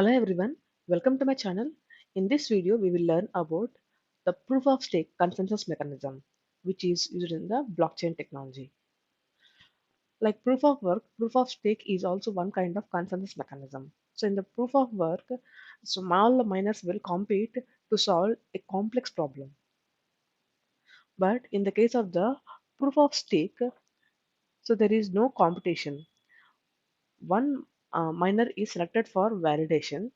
Hello everyone, welcome to my channel. In this video, we will learn about the proof of stake consensus mechanism, which is used in the blockchain technology. Like proof of work, proof of stake is also one kind of consensus mechanism. So in the proof of work, small miners will compete to solve a complex problem. But in the case of the proof of stake, so there is no competition. One miner is selected for validation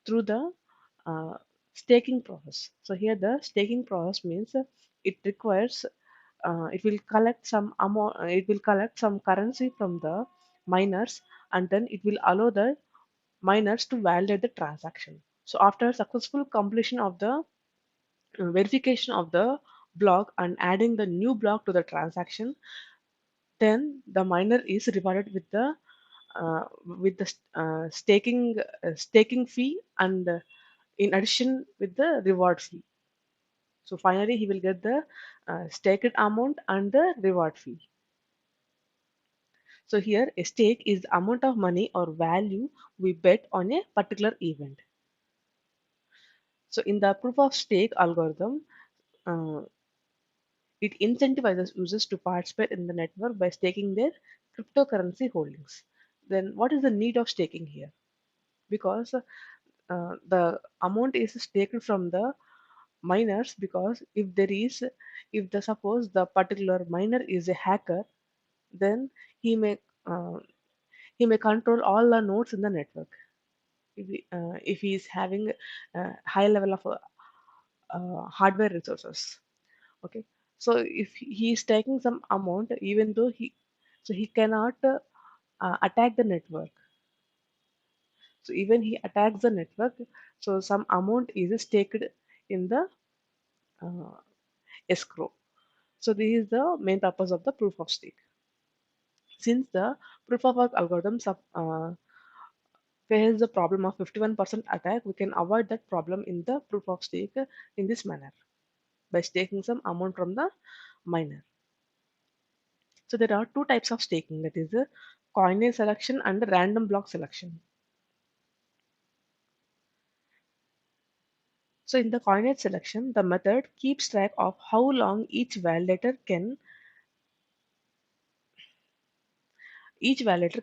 through the uh, staking process. So here the staking process means it requires it will collect some amount, it will collect some currency from the miners, and then it will allow the miners to validate the transaction. So after successful completion of the verification of the block and adding the new block to the transaction, then the miner is rewarded with the staking fee and in addition with the reward fee. So finally, he will get the staked amount and the reward fee. So here, a stake is the amount of money or value we bet on a particular event. So in the proof of stake algorithm, uh, it incentivizes users to participate in the network by staking their cryptocurrency holdings. Then, what is the need of staking here? Because the amount is staked from the miners, because if the suppose the particular miner is a hacker, then he may uh, he may control all the nodes in the network if he is having a high level of hardware resources. Okay, so if he is taking some amount, even though he cannot attack the network. So even he attacks the network, so some amount is staked in the uh, escrow. So this is the main purpose of the proof of stake. Since the proof of work algorithm faces the problem of 51% attack, we can avoid that problem in the proof of stake in this manner by staking some amount from the miner. So there are two types of staking, that is the coinage selection and the random block selection. So in the coinage selection, the method keeps track of how long each validator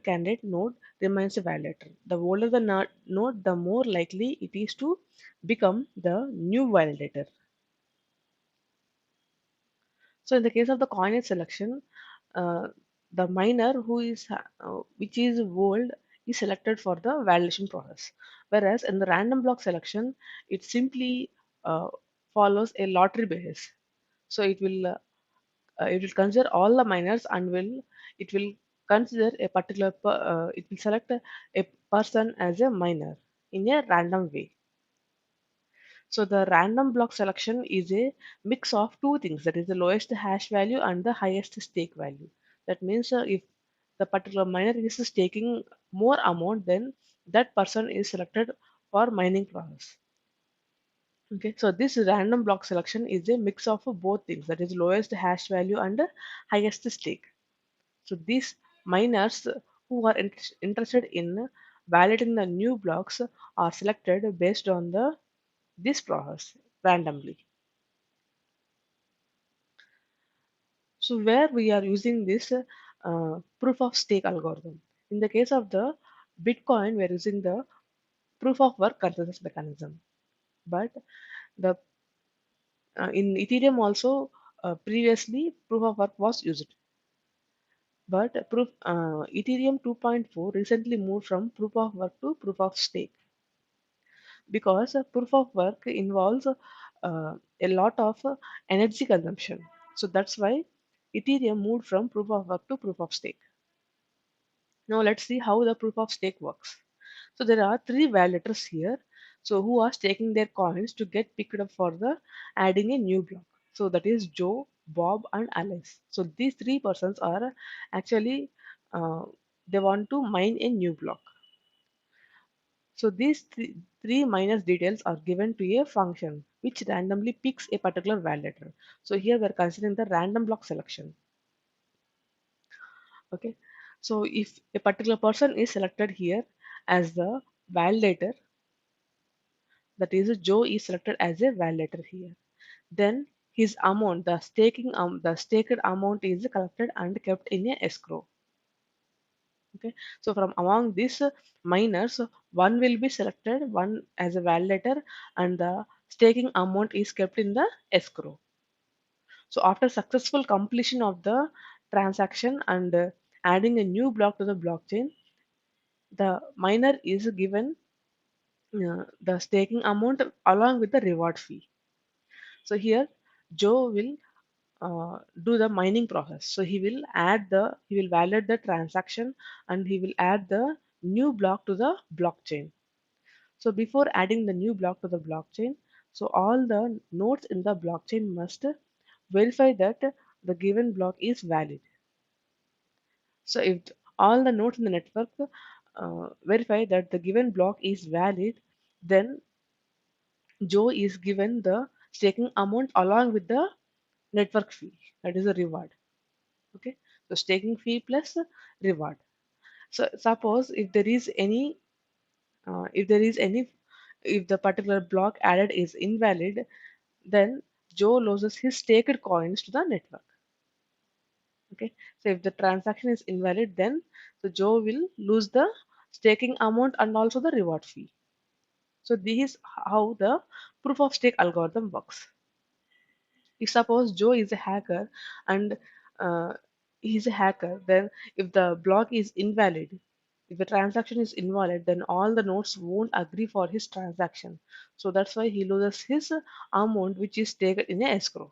candidate node remains a validator. The older the node, the more likely it is to become the new validator. So in the case of the coinage selection, uh, the miner which is old is selected for the validation process. Whereas in the random block selection, it simply uh, follows a lottery basis. So it will consider all the miners and it will consider it will select a person as a miner in a random way. So the random block selection is a mix of two things, that is the lowest hash value and the highest stake value. That means if the particular miner is staking more amount, then that person is selected for mining process. Okay, so this random block selection is a mix of both things, that is lowest hash value and highest stake. So these miners who are interested in validating the new blocks are selected based on the this process randomly. So where we are using this proof of stake algorithm. In the case of the Bitcoin, we are using the proof of work consensus mechanism. But the in Ethereum also previously proof of work was used. But Ethereum 2.4 recently moved from proof of work to proof of stake, because proof of work involves a lot of energy consumption. So that's why Ethereum moved from proof of work to proof of stake. Now let's see how the proof of stake works. So there are three validators here. So who are staking their coins to get picked up for the adding a new block. So that is Joe, Bob, and Alice. So these three persons are actually uh, they want to mine a new block. So these three minus details are given to a function which randomly picks a particular validator. So here we are considering the random block selection. Okay. So if a particular person is selected here as the validator, That is, Joe is selected as a validator here. Then his amount, the staked amount is collected and kept in a escrow. Okay, so from among these miners, one will be selected, one as a validator, and the staking amount is kept in the escrow. So after successful completion of the transaction and adding a new block to the blockchain, the miner is given the staking amount along with the reward fee. So here Joe will do the mining process. So he will validate the transaction and he will add the new block to the blockchain. So before adding the new block to the blockchain, so all the nodes in the blockchain must verify that the given block is valid. So if all the nodes in the network verify that the given block is valid, then Joe is given the staking amount along with the network fee. That is a reward. Okay. So staking fee plus reward. So suppose if there is any, if the particular block added is invalid, then Joe loses his staked coins to the network. Okay. So if the transaction is invalid, then the Joe will lose the staking amount and also the reward fee. So this is how the proof of stake algorithm works. If suppose Joe is a hacker and uh, he's a hacker, then if the block is invalid, if the transaction is invalid, then all the nodes won't agree for his transaction. So that's why he loses his amount, which is taken in a escrow.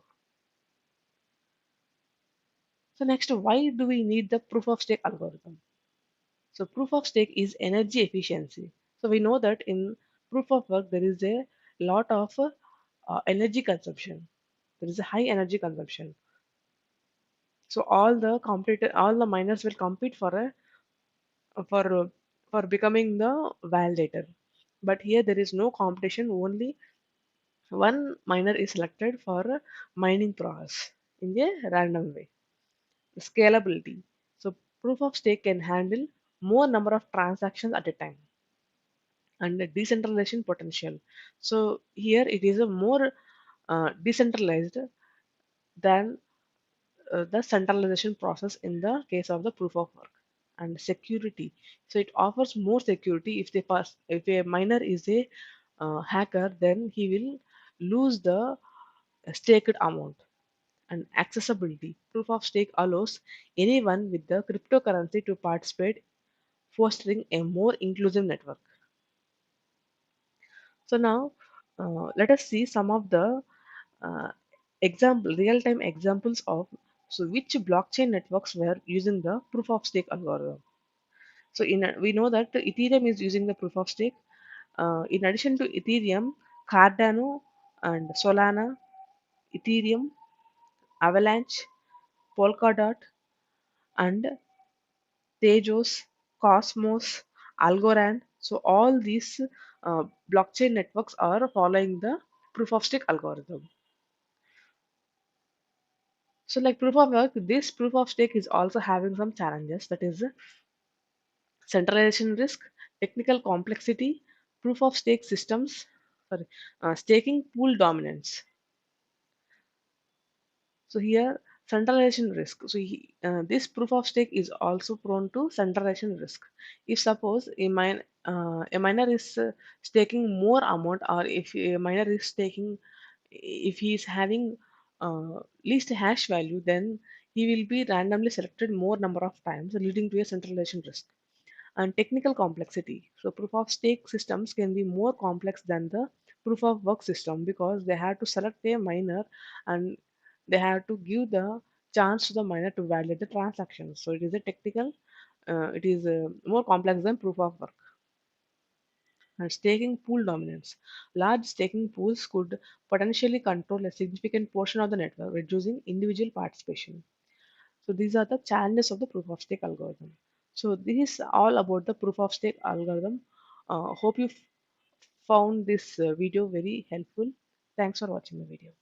So next, why do we need the proof of stake algorithm? So proof of stake is energy efficiency. So we know that in proof of work there is a lot of energy consumption. There is a high energy consumption. So all the miners will compete for for becoming the validator. But here there is no competition. Only one miner is selected for mining process in a random way. Scalability. So proof of stake can handle more number of transactions at a time, and the decentralization potential. So here it is a more decentralized than the centralization process in the case of the proof of work. And security, so it offers more security. If a miner is a hacker, then he will lose the staked amount. And accessibility, proof of stake allows anyone with the cryptocurrency to participate, fostering a more inclusive network. So now let us see some of the uh, real-time examples of so which blockchain networks were using the proof of stake algorithm. So we know that the Ethereum is using the proof of stake. In addition to Ethereum, Cardano and Solana, Ethereum, Avalanche, Polkadot, and Tezos, Cosmos, Algorand. So all these blockchain networks are following the proof of stake algorithm. So like proof of work, this proof of stake is also having some challenges. That is centralization risk, technical complexity, proof of stake systems, sorry, staking pool dominance. So here centralization risk. So this proof of stake is also prone to centralization risk. If suppose a miner is staking more amount, or if a miner is staking, if he is having least hash value, then he will be randomly selected more number of times, leading to a centralization risk. And technical complexity. So proof of stake systems can be more complex than the proof of work system because they have to select a miner and they have to give the chance to the miner to validate the transaction. So it is more complex than proof of work. And staking pool dominance. Large staking pools could potentially control a significant portion of the network, reducing individual participation. So these are the challenges of the proof of stake algorithm. So this is all about the proof of stake algorithm. Hope you found this video very helpful. Thanks for watching the video.